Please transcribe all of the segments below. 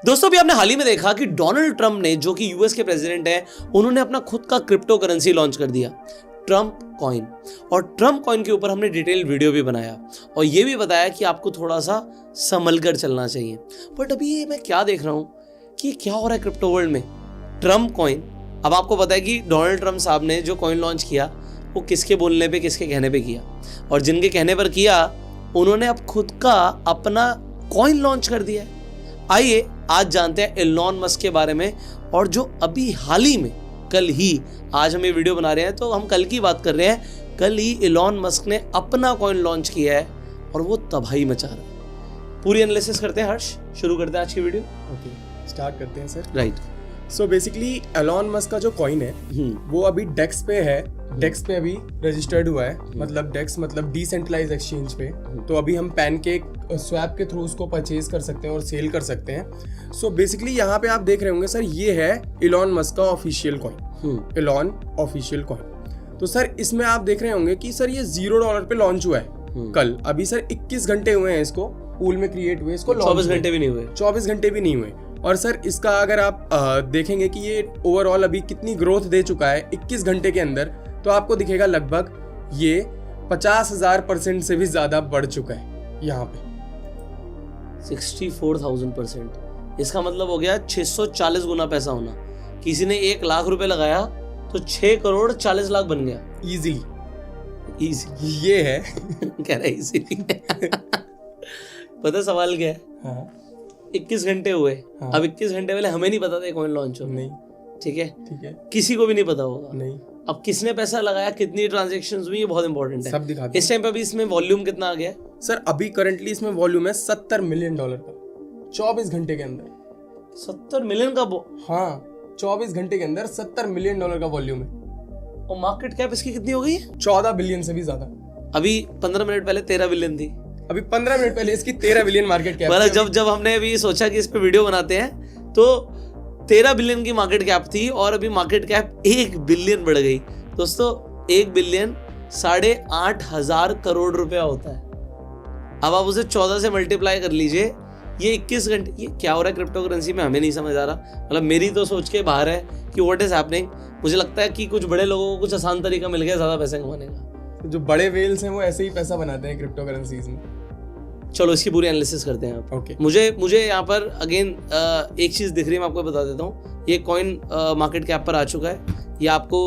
दोस्तों, अभी आपने हाल ही में देखा कि डोनाल्ड ट्रंप ने, जो कि यूएस के प्रेसिडेंट हैं, उन्होंने अपना खुद का क्रिप्टो करेंसी लॉन्च कर दिया, ट्रंप कॉइन। और ट्रंप कॉइन के ऊपर हमने डिटेल वीडियो भी बनाया और ये भी बताया कि आपको थोड़ा सा संभल कर चलना चाहिए। बट अभी ये मैं क्या देख रहा हूँ कि क्या हो रहा है क्रिप्टो वर्ल्ड में, ट्रंप कॉइन। अब आपको पता है कि डोनाल्ड ट्रंप साहब ने जो कॉइन लॉन्च किया वो किसके बोलने पे, किसके कहने पे किया, और जिनके कहने पर किया उन्होंने अब खुद का अपना कॉइन लॉन्च कर दिया है। आइए आज जानते हैं एलॉन मस्क के बारे में, और जो अभी हाल ही में, कल ही, आज हम ये वीडियो बना रहे हैं तो हम कल की बात कर रहे हैं, कल ही एलॉन मस्क ने अपना कॉइन लॉन्च किया है और वो तबाही मचा रहा है। पूरी एनालिसिस करते हैं हर्ष, शुरू करते हैं आज की वीडियो। ओके, स्टार्ट करते हैं sir. Right. So basically Elon Musk का जो कॉइन है वो अभी डेक्स पे है, डेक्स पे अभी रजिस्टर्ड हुआ है। मतलब डेक्स मतलब डिसेंट्रलाइज एक्सचेंज पे। तो अभी हम पैनकेक स्वैप के थ्रू उसको परचेज कर सकते हैं और सेल कर सकते हैं। सो बेसिकली यहाँ पे आप देख रहे होंगे सर, ये है एलॉन मस्क का official coin, Elon official coin. तो सर इसमें आप देख रहे होंगे कि सर ये $0 पे लॉन्च हुआ है कल। अभी सर 21 घंटे हुए हैं इसको पूल में क्रिएट हुए, इसको 24 घंटे भी नहीं हुए। 24 घंटे भी नहीं हुए। और सर इसका अगर आप देखेंगे कि ये ओवरऑल अभी कितनी ग्रोथ दे चुका है 21 घंटे के अंदर, तो आपको दिखेगा लगभग ये 50,000% से भी ज्यादा बढ़ चुका है यहाँ पे। 64,000%। इसका मतलब हो गया 640 गुना पैसा होना। किसी ने 1 लाख रुपए लगाया तो 6 करोड़ 40 लाख बन गया इजीली। इजी ये है कह रहा है इजी। पता सवाल क्या है? हाँ 21 घंटे हुए। हाँ। अब 21 घंटे पहले हमें नहीं पता था कॉइन लॉन्च हो। नहीं, ठीक है, ठीक है, किसी को भी नहीं पता होगा। नहीं, अब किसने पैसा लगाया, कितनी ट्रांजैक्शंस हुई, ये बहुत इंपॉर्टेंट है। सब दिखाते इस टाइम पे अभी इसमें वॉल्यूम कितना आ गया है? सर अभी करंटली इसमें वॉल्यूम है $70 मिलियन का 24 घंटे के अंदर। 70 मिलियन का हाँ 24 घंटे के अंदर $70 मिलियन का वॉल्यूम है। और मार्केट कैप इसकी कितनी हो गई है? 14 बिलियन से भी ज्यादा। अभी 15 मिनट पहले 13 बिलियन थी। अभी 15 मिनट पहले इसकी 13 बिलियन मार्केट कैप। मतलब जब हमने अभी सोचा कि इस पे वीडियो बनाते हैं तो 13 बिलियन की मार्केट कैप थी और अभी मार्केट कैप 1 बिलियन बढ़ गई। दोस्तों 1 बिलियन 8,500 करोड़ रुपया होता है। अब आप उसे 14 से मल्टीप्लाई कर लीजिए। ये 21 घंटे, ये क्या हो रहा है क्रिप्टो करेंसी में हमें नहीं समझ आ रहा। मतलब मेरी तो सोच के बाहर है कि व्हाट इज हैपनिंग। मुझे लगता है कि कुछ बड़े लोगों को कुछ आसान तरीका मिल गया ज्यादा पैसे कमाने का। जो बड़े वेल्स हैं वो ऐसे ही पैसा बनाते हैं क्रिप्टो करेंसीज में। चलो इसकी पूरी एनालिसिस करते हैं आप। ओके। मुझे यहाँ पर अगेन एक चीज़ दिख रही है, मैं आपको बता देता हूँ। ये कॉइन मार्केट कैप पर आ चुका है। ये आपको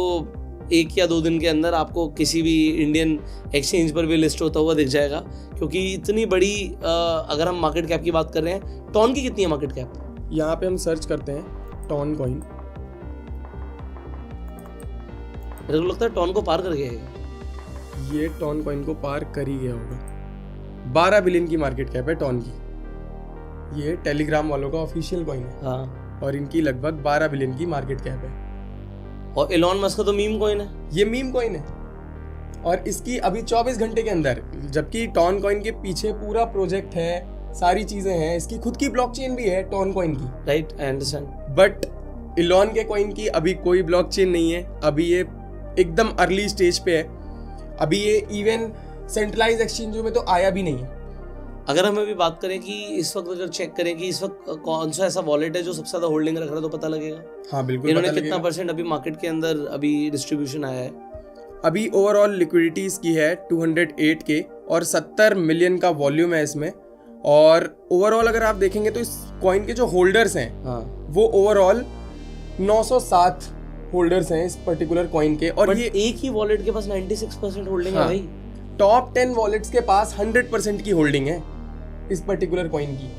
1 या 2 दिन के अंदर आपको किसी भी इंडियन एक्सचेंज पर भी लिस्ट होता हुआ दिख जाएगा, क्योंकि इतनी बड़ी अगर हम मार्केट कैप की बात कर रहे हैं। टॉन की कितनी है मार्केट कैप? यहाँ पे हम सर्च करते हैं टॉन कॉइन। मेरे को लगता है टॉन को पार कर गया है। ये टॉन कॉइन को पार कर ही गया होगा। 12 बिलियन की मार्केट कैप है टॉन की। ये टेलीग्राम वालों का ऑफिशियल कॉइन है। हाँ। और इनकी लगभग 12 बिलियन की मार्केट कैप है। और एलॉन मस्क का तो मीम कॉइन है। ये मीम कॉइन है और इसकी अभी 24 घंटे के अंदर, जबकि टॉन कॉइन के पीछे पूरा प्रोजेक्ट है, सारी चीजें हैं, इसकी खुद की ब्लॉकचेन भी है टॉन कॉइन की। Right, I understand. But Elon के कॉइन की अभी कोई ब्लॉकचेन नहीं है। अभी ये एकदम अर्ली स्टेज पे है। अभी ये इवन सेंट्रलाइज एक्सचेंजों में तो आया भी नहीं है। अगर हम अभी बात करें कि इस वक्त अगर चेक करें कि इस वक्त कौन सा ऐसा वॉलेट है जो सबसे ज्यादा होल्डिंग रख रहा है, तो पता लगेगा। हाँ बिल्कुल, इन्होंने कितना परसेंट अभी मार्केट के अंदर अभी डिस्ट्रीब्यूशन आया है? अभी ओवरऑल लिक्विडिटी इसकी है 208 के और 70 मिलियन का वॉल्यूम है इसमें। और ओवरऑल अगर आप देखेंगे तो इस कॉइन के जो होल्डर्स हैं, हाँ, वो ओवरऑल 907 होल्डर्स हैं इस पर्टिकुलर कॉइन के। और ये एक ही वॉलेट के पास 96% होल्डिंग है भाई। टॉप 10 वॉलेट्स के पास 100% की होल्डिंग है इस पर्टिकुलर कॉइन की।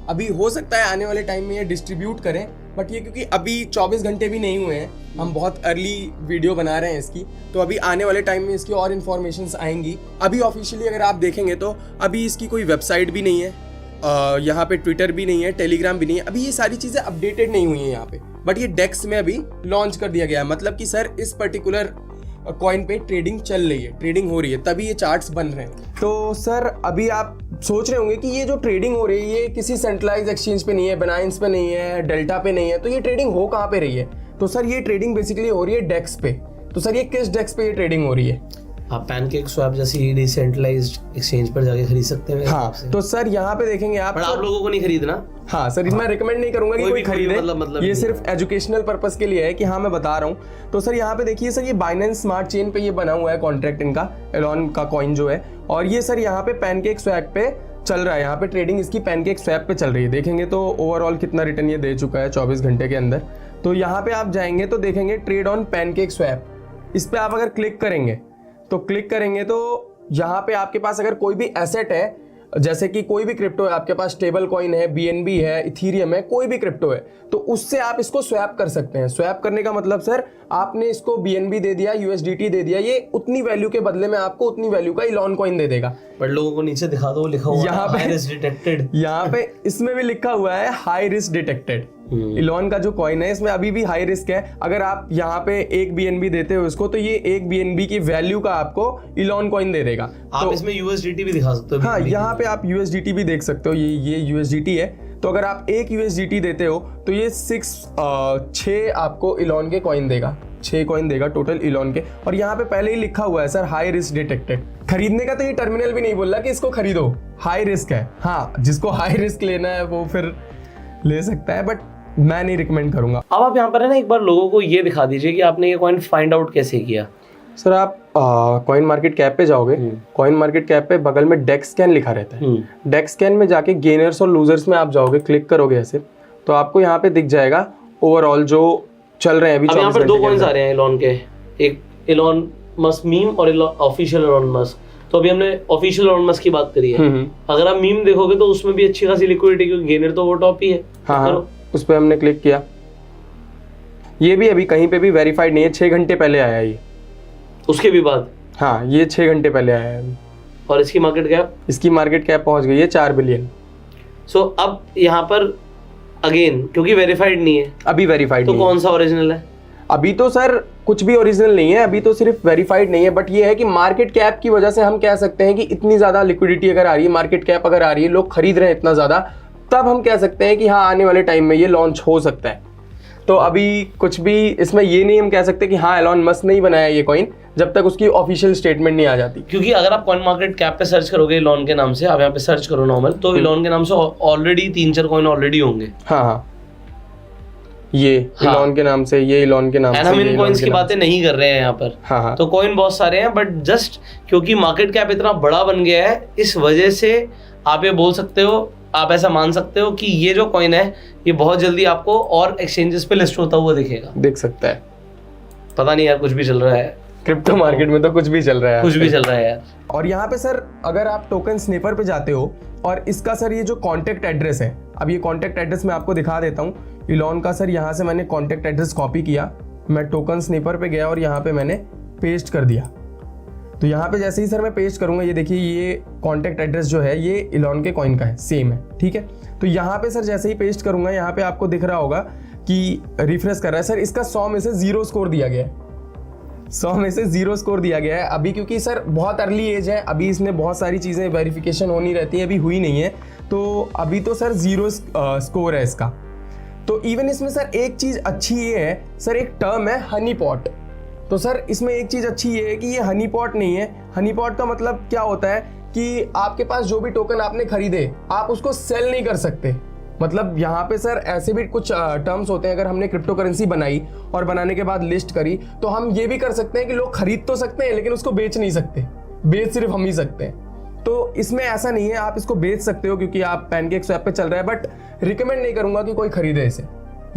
अभी हो सकता है आने वाले टाइम में ये डिस्ट्रीब्यूट करें, बट ये क्योंकि अभी 24 घंटे भी नहीं हुए हैं, हम बहुत अर्ली वीडियो बना रहे हैं इसकी, तो अभी आने वाले टाइम में इसकी और इन्फॉर्मेशंस आएंगी। अभी ऑफिशियली अगर आप देखेंगे तो अभी इसकी कोई वेबसाइट भी नहीं है, यहाँ पे ट्विटर भी नहीं है, टेलीग्राम भी नहीं है। अभी ये सारी चीज़ें अपडेटेड नहीं हुई हैं यहाँ पे, बट ये डेक्स में अभी लॉन्च कर दिया गया है। मतलब कि सर इस पर्टिकुलर कॉइन पे ट्रेडिंग चल रही है, ट्रेडिंग हो रही है, तभी ये चार्ट्स बन रहे हैं। तो सर अभी आप सोच रहे होंगे कि ये जो ट्रेडिंग हो रही है ये किसी सेंट्रलाइज एक्सचेंज पे नहीं है, बाइनेंस पे नहीं है, डेल्टा पे नहीं है, तो ये ट्रेडिंग हो कहाँ पे रही है? तो सर ये ट्रेडिंग बेसिकली हो रही है डेक्स पे। तो सर ये किस डेक्स पे ये ट्रेडिंग हो रही है? आप पैनकेक स्वैप जैसी डिसेंट्रलाइज्ड एक्सचेंज पर जाके खरीद सकते हैं। हाँ, तो सर यहाँ पे देखेंगे आप, पर आप लोगों को नहीं खरीदना। हाँ सर, मैं रिकमेंड नहीं करूंगा कि कोई खरीदे, मतलब ये सिर्फ एजुकेशनल पर्पस के लिए है कि हाँ मैं बता रहा हूँ। तो सर यहाँ पे देखिए सर, ये बाइनेंस स्मार्ट चेन पे ये बना हुआ है कॉन्ट्रैक्ट इनका, एलॉन का कॉइन जो है, और ये सर यहाँ पे पैनकेक स्वैप पे चल रहा है। यहाँ पे ट्रेडिंग इसकी पैनकेक स्वैप पे चल रही है। देखेंगे तो ओवरऑल कितना रिटर्न ये दे चुका है 24 घंटे के अंदर। तो यहाँ पे आप जाएंगे तो देखेंगे ट्रेड ऑन पैनकेक स्वैप, इस पे आप अगर क्लिक करेंगे तो यहाँ पे आपके पास अगर कोई भी एसेट है, जैसे कि कोई भी क्रिप्टो है आपके पास, स्टेबल कॉइन है, BNB है, इथीरियम है, कोई भी क्रिप्टो है, तो उससे आप इसको स्वैप कर सकते हैं। स्वैप करने का मतलब सर, आपने इसको BNB दे दिया, USDT दे दिया, ये उतनी वैल्यू के बदले में आपको उतनी वैल्यू का इलॉन कॉइन दे देगा। बट लोगों को नीचे दिखा दो, लिखा हुआ है हाई रिस्क डिटेक्टेड। यहाँ पे इसमें भी लिखा हुआ है हाई रिस्क डिटेक्टेड। इलॉन का जो कॉइन है इसमें अभी भी हाई रिस्क है। अगर आप यहाँ पे 1 BNB देते हो इसको, तो ये 1 BNB की वैल्यू का आपको इलॉन कॉइन दे देगा। आप तो इसमें USDT भी दिखा सकते हो। हाँ, यहाँ पे आप USDT भी देख सकते हो, ये USDT है। तो अगर आप 1 USDT देते हो तो ये 6 आपको इलॉन के कॉइन देगा, 6 कॉइन देगा टोटल इलॉन के। और यहाँ पे पहले ही लिखा हुआ है सर हाई रिस्क डिटेक्टेड। खरीदने का तो ये टर्मिनल भी नहीं बोल रहा कि इसको खरीदो, हाई रिस्क है। हाँ, जिसको हाई रिस्क लेना है वो फिर ले सकता है, बट मैं नहीं रिकमेंड करूंगा। अब आप यहाँ पर है ना, एक बार लोगों को ये दिखा दीजिए कि आपने ये कॉइन फाइंड आउट कैसे किया। सर आप कॉइन मार्केट कैप पे जाओगे, कॉइन मार्केट कैप पे बगल में डेक्स स्कैन लिखा रहता है। डेक्स स्कैन में जाके गेनर्स और लूजर्स में आप जाओगे, क्लिक करोगे ऐसे, तो आपको यहाँ पे दिख जाएगा ओवरऑल जो चल रहे हैं अभी। यहाँ पर 2 कॉइन्स आ रहे हैं इलॉन के, एक इलॉन मस्क मीम और ऑफिशियल इलॉन मस्क। तो अभी हमने ऑफिशियल इलॉन मस्क की बात करी है। अगर आप मीम देखोगे तो उसमें भी अच्छी खासी लिक्विडिटी, क्योंकि गेनर तो वो टॉप ही है। हाँ, उस पर हमने क्लिक किया। ये भी अभी कहीं पे भी वेरीफाइड नहीं है, 6 घंटे पहले आया ये। उसके भी बाद? हाँ, ये 6 घंटे पहले आया है। और इसकी मार्केट कैप? इसकी मार्केट कैप पहुंच गई है 4 बिलियन। सो अब यहाँ पर अगेन क्योंकि वेरीफाइड नहीं है, अभी वेरीफाइड तो कौन सा ओरिजिनल है? अभी तो सर कुछ भी ओरिजिनल नहीं है, अभी तो सिर्फ वेरीफाइड नहीं है। बट ये है कि मार्केट कैप की वजह से हम कह सकते हैं कि इतनी ज़्यादा लिक्विडिटी अगर आ रही है, मार्केट कैप अगर आ रही है, लोग खरीद रहे हैं इतना ज़्यादा, तब हम कह सकते हैं कि हाँ आने वाले टाइम में ये लॉन्च हो सकता है। तो अभी कुछ भी इसमें ये नहीं हम कह सकते कि हाँ एलॉन मस्क नहीं बनाया ये कॉइन, जब तक उसकी ऑफिशियल स्टेटमेंट नहीं आ जाती। क्योंकि अगर आप कॉइन मार्केट कैप पे सर्च करोगे इलॉन के नाम से, आप यहाँ पे सर्च करो नॉर्मल, तो इलॉन के नाम से ऑलरेडी 3-4 कॉइन ऑलरेडी होंगे। हाँ, ये इलॉन के नाम से, ये इलॉन के नाम से, हम इन कॉइन्स की बातें नहीं कर रहे हैं यहाँ पर। हाँ, तो कॉइन बहुत सारे हैं, बट जस्ट क्योंकि मार्केट कैप इतना बड़ा बन गया है, इस वजह से आप ये बोल सकते हो, आप ऐसा मान सकते हो कि ये जो कॉइन है ये बहुत जल्दी आपको और एक्सचेंजेस पे लिस्ट होता हुआ दिखेगा, दिख सकता है। पता नहीं यार, कुछ भी चल रहा है क्रिप्टो मार्केट में, तो कुछ भी चल रहा है, कुछ भी चल रहा है यार। और यहाँ पे सर अगर आप टोकन स्निपर पे जाते हो, और इसका सर ये जो कॉन्टेक्ट एड्रेस है, अब ये कॉन्टेक्ट एड्रेस मैं आपको दिखा देता हूँ इलॉन का। सर यहाँ से मैंने कॉन्टेक्ट एड्रेस कॉपी किया, मैं टोकन स्निपर पे गया और यहाँ पे मैंने पेस्ट कर दिया। तो यहाँ पे जैसे ही सर मैं पेस्ट करूंगा, ये देखिए ये कॉन्टेक्ट एड्रेस जो है ये इलॉन के कॉइन का है, सेम है, ठीक है। तो यहाँ पे सर जैसे ही पेस्ट करूंगा, यहाँ पे आपको दिख रहा होगा कि रिफ्रेश कर रहा है। सर इसका 100 में से 0 स्कोर दिया गया है, 100 में से 0 स्कोर दिया गया है अभी, क्योंकि सर बहुत अर्ली एज है, अभी इसमें बहुत सारी चीज़ें वेरिफिकेशन होनी रहती है, अभी हुई नहीं है, तो अभी तो सर 0 स्कोर है इसका। तो इवन इसमें सर एक चीज़ अच्छी ये है सर, एक टर्म है हनी पॉट। तो सर इसमें एक चीज़ अच्छी ये है कि ये हनी पॉट नहीं है। हनी पॉट का मतलब क्या होता है कि आपके पास जो भी टोकन आपने खरीदे, आप उसको सेल नहीं कर सकते। मतलब यहाँ पे सर ऐसे भी कुछ टर्म्स होते हैं, अगर हमने क्रिप्टो करेंसी बनाई और बनाने के बाद लिस्ट करी, तो हम ये भी कर सकते हैं कि लोग खरीद तो सकते हैं लेकिन उसको बेच नहीं सकते, बेच सिर्फ हम ही सकते हैं। तो इसमें ऐसा नहीं है, आप इसको बेच सकते हो क्योंकि आप पैनकेक स्वैप पे चल रहा है, बट रिकमेंड नहीं करूंगा कि कोई खरीदे इसे,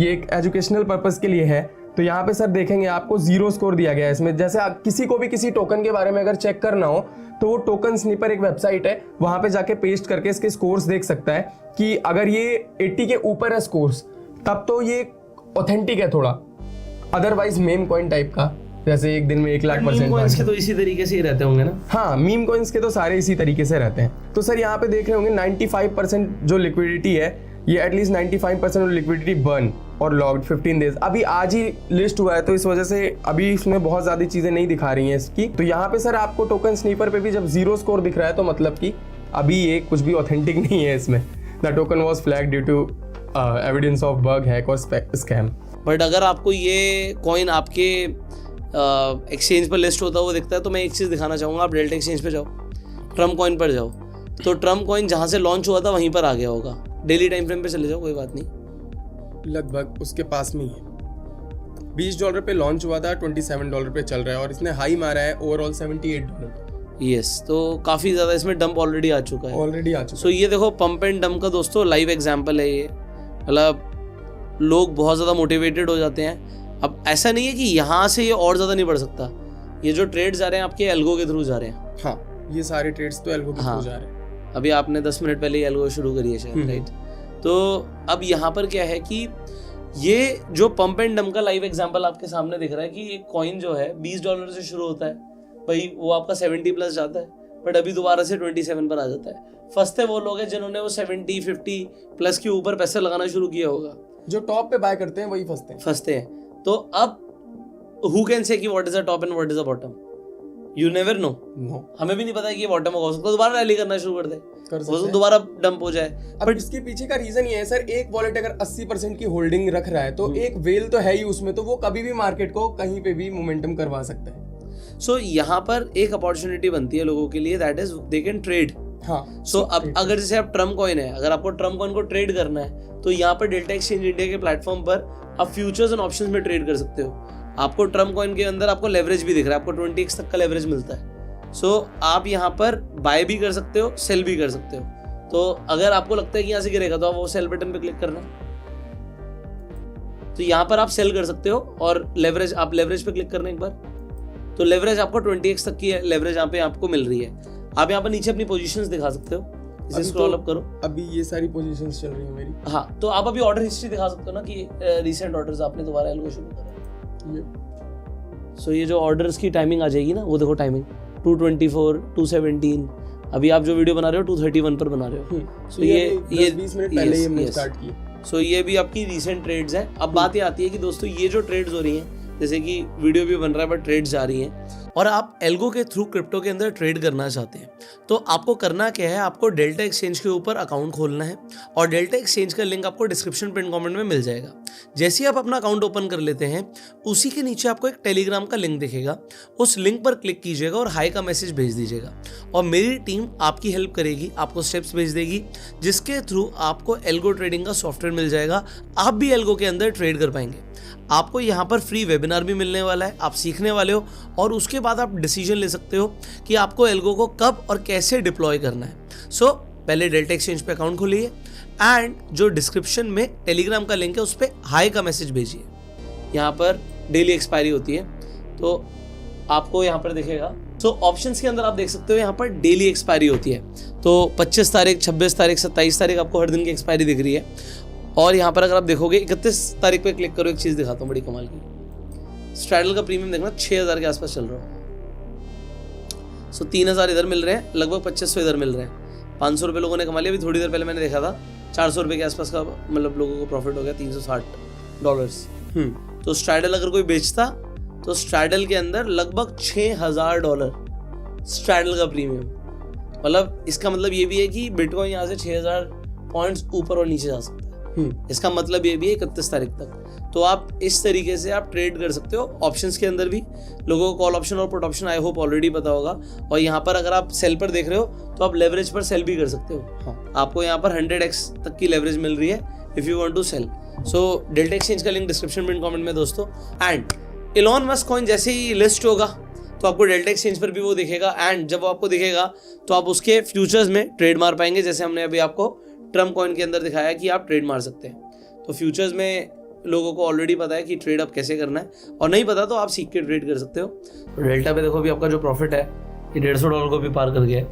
ये एक एजुकेशनल पर्पस के लिए है। तो यहाँ पे सर देखेंगे आपको 0 स्कोर दिया गया है इसमें। जैसे किसी को भी किसी टोकन के बारे में अगर चेक करना हो, तो वो टोकन स्निपर एक वेबसाइट है, वहां पे जाके पेस्ट करके इसके स्कोर्स देख सकता है कि अगर ये 80 के ऊपर है स्कोर्स, तब तो ये ऑथेंटिक है थोड़ा, अदरवाइज मेम कॉइन टाइप का, जैसे एक दिन में 1,00,000% कॉइन्स के तो इसी तरीके से ही रहते होंगे ना। हाँ, मीम कॉइन्स के तो सारे इसी तरीके से रहते हैं। तो सर यहाँ पे देख रहे होंगे 95% जो लिक्विडिटी है, ये एटलीस्ट 95% लिक्विडिटी बर्न और लॉग्ड 15 डेज। अभी आज ही लिस्ट हुआ है, तो इस वजह से अभी इसमें बहुत ज़्यादा चीज़ें नहीं दिखा रही हैं इसकी। तो यहाँ पे सर आपको टोकन स्नीपर पे भी जब 0 स्कोर दिख रहा है, तो मतलब कि अभी ये कुछ भी ऑथेंटिक नहीं है इसमें। The token was flag due to evidence of bug, hack और स्कैम। बट अगर आपको ये कॉइन आपके एक्सचेंज पर लिस्ट होता हुआ दिखता है, तो मैं एक चीज़ दिखाना चाहूँगा, आप डेल्टा एक्सचेंज पे जाओ, ट्रम्प कॉइन पर जाओ, तो ट्रम्प कॉइन जहाँ से लॉन्च हुआ था वहीं पर आ गया होगा। डेली टाइम फ्रेम पे चले जाओ, कोई बात नहीं, लगभग उसके पास में ही है। $20 पे लॉन्च हुआ था, $27 पे चल रहा है और इसने हाई मारा है ओवरऑल $78। यस, तो काफ़ी ज़्यादा इसमें डंप ऑलरेडी आ चुका है। ऑलरेडी आ चुका सो ये देखो पंप एंड डंप का दोस्तों लाइव एग्जाम्पल है ये। मतलब लोग बहुत ज़्यादा मोटिवेटेड हो जाते हैं। अब ऐसा नहीं है कि यहाँ से ये और ज़्यादा नहीं बढ़ सकता, ये जो ट्रेड्स जा रहे हैं आपके एल्गो के थ्रू जा रहे हैं। हाँ, ये सारे ट्रेड्स तो एल्गो के हाँ, थ्रू जा रहे हैं। अभी आपने 10 मिनट पहले ही एल्गो शुरू करी है शायद, राइट? तो अब यहाँ पर क्या है कि ये जो पंप एंड डंप का लाइव एग्जांपल आपके सामने दिख रहा है कि एक कॉइन जो है $20 से शुरू होता है भाई, वो आपका 70 प्लस जाता है, बट अभी दोबारा से 27 पर आ जाता है। फंसते वो लोग हैं जिन्होंने वो 70-50 प्लस के ऊपर पैसे लगाना शुरू किया होगा। जो टॉप पे बाय करते हैं वही फंसते हैं। तो अब हु कैन से कि what is the top and what is the bottom? You never know. हमें भी नहीं पता है कि ये बॉटम होगा, उसको दोबारा रैली करना शुरू कर दे, वो दोबारा डंप हो जाए। बट इसके पीछे का रीजन ये है सर, एक वॉलेट अगर 80% की होल्डिंग रख रहा है तो एक वेल तो है ही उसमें, तो वो कभी भी मार्केट को कहीं पे भी मोमेंटम करवा सकता है। सो यहाँ पर एक अपॉर्चुनिटी बनती है लोगों के लिए, that is they can trade. हाँ, सो अब अगर जैसे आप ट्रम्प कॉइन है, अगर आपको ट्रम्प कॉइन को ट्रेड करना है तो यहाँ पर डेल्टा एक्सचेंज इंडिया के प्लेटफॉर्म पर आप फ्यूचर्स एंड ऑप्शंस में ट्रेड कर सकते हो। आपको ट्रम्प कॉइन के अंदर आपको लेवरेज भी दिख रहा है, आपको 20x तक का लेवरेज मिलता है। सो आप यहाँ पर बाय भी कर सकते हो, सेल भी कर सकते हो। तो अगर आपको लगता है कि यहाँ से गिरेगा तो आप वो सेल बटन पे क्लिक करना, तो यहाँ पर आप सेल कर सकते हो। और लेवरेज, आप लेवरेज पे क्लिक करना एक बार, तो लेवरेज आपको 20x तक की लेवरेज यहाँ पे आपको मिल रही है। आप यहाँ पर नीचे अपनी पोजीशंस दिखा सकते हो, इसे स्क्रॉल अप करो। अभी ये सारी पोजीशंस चल रही है मेरी। हाँ, तो आप अभी ऑर्डर हिस्ट्री दिखा सकते हो ना कि रीसेंट ऑर्डर्स आपने दोबारा एल्गो शुरू करा। सो ये जो ऑर्डर्स की टाइमिंग आ जाएगी ना, वो देखो टाइमिंग 2:24, 2:17। अभी आप जो वीडियो बना रहे हो 2:31 पर बना रहे हो। सो ये 20 मिनट पहले ही हमने स्टार्ट किया। सो ये भी आपकी रीसेंट ट्रेड्स हैं। अब बात ये आती है कि दोस्तों ये जो ट्रेड्स हो रही हैं, जैसे कि वीडियो भी बन रहा है बट ट्रेड्स जा रही हैं, और आप एल्गो के थ्रू क्रिप्टो के अंदर ट्रेड करना चाहते हैं, तो आपको करना क्या है, आपको डेल्टा एक्सचेंज के ऊपर अकाउंट खोलना है। और डेल्टा एक्सचेंज का लिंक आपको डिस्क्रिप्शन पिन कमेंट में मिल जाएगा। जैसे ही आप अपना अकाउंट ओपन कर लेते हैं, उसी के नीचे आपको एक टेलीग्राम का लिंक दिखेगा, उस लिंक पर क्लिक कीजिएगा और हाई का मैसेज भेज दीजिएगा, और मेरी टीम आपकी हेल्प करेगी, आपको स्टेप्स भेज देगी, जिसके थ्रू आपको एल्गो ट्रेडिंग का सॉफ्टवेयर मिल जाएगा। आप भी एल्गो के अंदर ट्रेड कर पाएंगे। आपको यहाँ पर फ्री वेबिनार भी मिलने वाला है, आप सीखने वाले हो, और उसके बाद आप डिसीजन ले सकते हो कि आपको एल्गो को कब और कैसे डिप्लॉय करना है। सो पहले डेल्टा एक्सचेंज पे अकाउंट खोलिए एंड जो डिस्क्रिप्शन में टेलीग्राम का लिंक है उस पर हाई का मैसेज भेजिए। यहाँ पर डेली एक्सपायरी होती है, तो आपको यहाँ पर दिखेगा। सो ऑप्शंस के अंदर आप देख सकते हो यहाँ पर डेली एक्सपायरी होती है, तो 25 तारीख, 26 तारीख, 27 तारीख आपको हर दिन की एक्सपायरी दिख रही है। और यहाँ पर अगर आप देखोगे 31 तारीख पे क्लिक करो, एक चीज़ दिखाता हूँ बड़ी कमाल की। स्ट्रैडल का प्रीमियम देखना 6000 के आसपास चल रहा है। सो 3000 इधर मिल रहे हैं, लगभग 2500 इधर मिल रहे हैं। 500 रुपये लोगों ने कमा लिया। अभी थोड़ी देर पहले मैंने देखा था 400 रुपये के आसपास का मतलब लोगों को प्रॉफिट हो गया, $360। तो स्ट्रैडल अगर कोई बेचता तो स्ट्रैडल के अंदर लगभग $6000 स्ट्रैडल का प्रीमियम। मतलब इसका मतलब ये भी है कि बिटकॉइन यहाँ से 6000 पॉइंट्स ऊपर और नीचे जा सकता है। इसका मतलब ये भी है 31 तारीख तक। तो आप इस तरीके से आप ट्रेड कर सकते हो। ऑप्शंस के अंदर भी लोगों को कॉल ऑप्शन और put option I hope already पता होगा। और यहाँ पर अगर आप सेल पर देख रहे हो तो आप लेवरेज पर सेल भी कर सकते हो। हाँ, आपको यहाँ पर 100x तक की लेवरेज मिल रही है if you want to sell. So delta exchange का लिंक डिस्क्रिप्शन में कमेंट में दोस्तों। एंड इलॉन मस्क कॉइन जैसे ही लिस्ट होगा तो आपको डेल्टा एक्सचेंज पर भी वो दिखेगा, एंड जब वो आपको दिखेगा तो आप उसके फ्यूचर्स में ट्रेड मार पाएंगे, जैसे हमने अभी आपको ट्रम्प कॉइन के अंदर दिखाया कि आप ट्रेड मार सकते हैं। तो फ्यूचर्स में लोगों को ऑलरेडी पता है कि ट्रेड अब कैसे करना है, और नहीं पता तो आप सीख के ट्रेड कर सकते हो। तो डेल्टा पे देखो अभी आपका जो प्रॉफिट है ये $150 को भी पार कर गया है।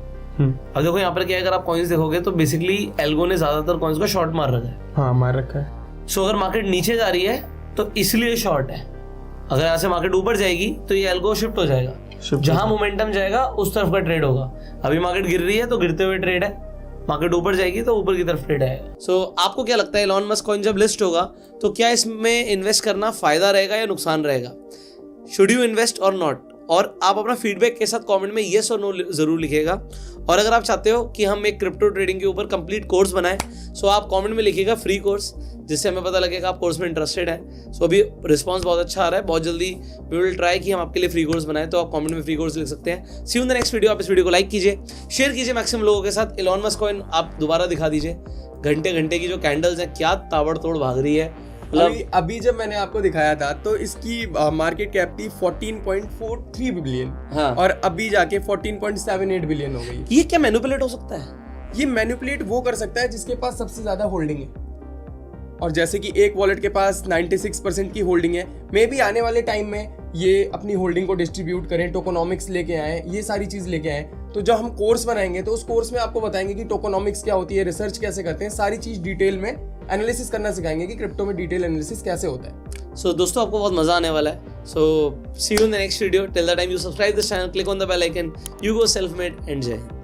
अब देखो यहाँ पर क्या है, अगर आप कॉइन्स देखोगे तो बेसिकली एल्गो ने ज्यादातर कॉइन्स को शॉर्ट मार रखा है। हाँ, मार रखा है। सो अगर मार्केट नीचे जा रही है तो इसलिए शॉर्ट है। अगर यहाँ से मार्केट ऊपर जाएगी तो ये एल्गो शिफ्ट हो जाएगा, जहां मोमेंटम जाएगा उस तरफ का ट्रेड होगा। अभी मार्केट गिर रही है तो गिरते हुए ट्रेड है, मार्केट ऊपर जाएगी तो ऊपर की तरफ ट्रेड आएगा। सो आपको क्या लगता है इलॉन मस्क कॉइन जब लिस्ट होगा तो क्या इसमें इन्वेस्ट करना फायदा रहेगा या नुकसान रहेगा? शुड यू इन्वेस्ट और नॉट? और आप अपना फीडबैक के साथ कमेंट में येस और नो जरूर लिखिएगा। और अगर आप चाहते हो कि हम एक क्रिप्टो ट्रेडिंग के ऊपर कंप्लीट कोर्स बनाएं, सो आप कमेंट में लिखिएगा फ्री कोर्स, जिससे हमें पता लगेगा आप कोर्स में इंटरेस्टेड हैं। सो अभी रिस्पांस बहुत अच्छा आ रहा है, बहुत जल्दी वी विल ट्राई कि हम आपके लिए फ्री कोर्स बनाएं, तो आप कमेंट में फ्री कोर्स लिख सकते हैं। See you in the next video. आप इस वीडियो को लाइक कीजिए, शेयर कीजिए मैक्सिमम लोगों के साथ। इलॉन मस्क कॉइन आप दोबारा दिखा दीजिए, घंटे घंटे की जो कैंडल्स हैं क्या ताबड़तोड़ भाग रही है। अभी जब मैंने आपको दिखाया था तो इसकी मार्केट कैप थी 14.43 बिलियन। हाँ। और अभी जाके 14.78 बिलियन हो गई। ये क्या मैनिपुलेट हो सकता है? ये मैनिपुलेट वो कर सकता है जिसके पास सबसे ज्यादा होल्डिंग है। और जैसे कि एक वॉलेट के पास 96% की होल्डिंग है, मे बी आने वाले टाइम में ये अपनी होल्डिंग को डिस्ट्रीब्यूट करें, टोकोनॉमिक्स लेके आए, ये सारी चीज लेके आए। तो जब हम कोर्स बनाएंगे तो उस कोर्स में आपको बताएंगे कि टोकोनॉमिक्स क्या होती है, रिसर्च कैसे करते हैं, सारी चीज डिटेल में एनालिसिस करना सिखाएंगे कि क्रिप्टो में डिटेल एनालिसिस कैसे होता है। सो दोस्तों आपको बहुत मजा आने वाला है। So see you in the next video. Till the time you subscribe this channel, click on the bell icon, you go self made and Jai Hind.